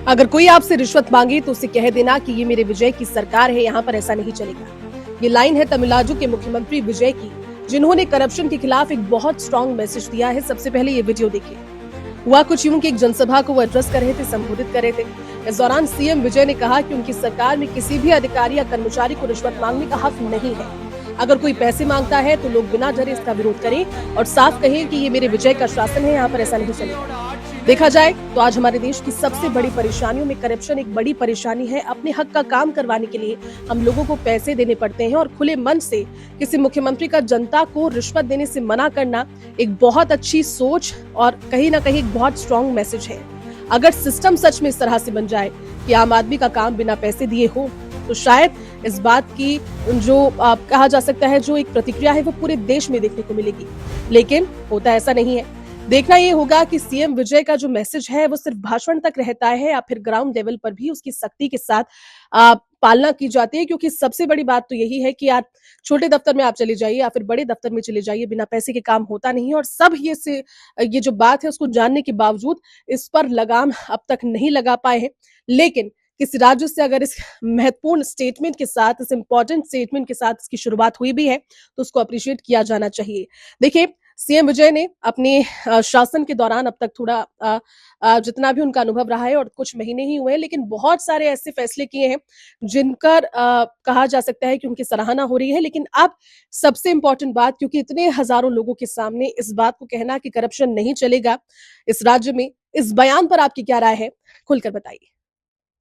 अगर कोई आपसे रिश्वत मांगे तो उसे कह देना कि ये मेरे विजय की सरकार है, यहाँ पर ऐसा नहीं चलेगा। ये लाइन है तमिलनाडु के मुख्यमंत्री विजय की, जिन्होंने करप्शन के खिलाफ एक बहुत स्ट्रॉन्ग मैसेज दिया है। सबसे पहले ये वीडियो देखिए। हुआ कुछ यूं कि एक जनसभा को वो एड्रेस कर रहे थे, संबोधित कर रहे थे। इस दौरान सीएम विजय ने कहा कि उनकी सरकार में किसी भी अधिकारी या कर्मचारी को रिश्वत मांगने का हक नहीं है। अगर कोई पैसे मांगता है तो लोग बिना डरे इसका विरोध करें और साफ कहें कि ये मेरे विजय का शासन है, यहाँ पर ऐसा नहीं चलेगा। देखा जाए तो आज हमारे देश की सबसे बड़ी परेशानियों में करप्शन एक बड़ी परेशानी है। अपने हक का काम करवाने के लिए हम लोगों को पैसे देने पड़ते हैं और खुले मन से किसी मुख्यमंत्री का जनता को रिश्वत देने से मना करना एक बहुत अच्छी सोच और कहीं ना कहीं एक बहुत स्ट्रॉन्ग मैसेज है। अगर सिस्टम सच में इस तरह से बन जाए कि आम आदमी का काम बिना पैसे दिए हो तो शायद इस बात की जो कहा जा सकता है जो एक प्रतिक्रिया है वो पूरे देश में देखने को मिलेगी। लेकिन होता ऐसा नहीं है। देखना ये होगा कि सीएम विजय का जो मैसेज है वो सिर्फ भाषण तक रहता है या फिर ग्राउंड लेवल पर भी उसकी सख्ती के साथ पालना की जाती है। क्योंकि सबसे बड़ी बात तो यही है कि यार छोटे दफ्तर में आप चले जाइए या फिर बड़े दफ्तर में चले जाइए, बिना पैसे के काम होता नहीं है। और सब ये जो बात है उसको जानने के बावजूद इस पर लगाम अब तक नहीं लगा पाए हैं। लेकिन किसी राज्य से अगर इस महत्वपूर्ण स्टेटमेंट के साथ, इस इंपॉर्टेंट स्टेटमेंट के साथ इसकी शुरुआत हुई भी है तो उसको अप्रिशिएट किया जाना चाहिए। देखिए, सीएम विजय ने अपने शासन के दौरान अब तक थोड़ा जितना भी उनका अनुभव रहा है और कुछ महीने ही हुए हैं, लेकिन बहुत सारे ऐसे फैसले किए हैं जिनकर कहा जा सकता है कि उनकी सराहना हो रही है। लेकिन अब सबसे इंपॉर्टेंट बात, क्योंकि इतने हजारों लोगों के सामने इस बात को कहना कि करप्शन नहीं चलेगा इस राज्य में, इस बयान पर आपकी क्या राय है, खुलकर बताइए।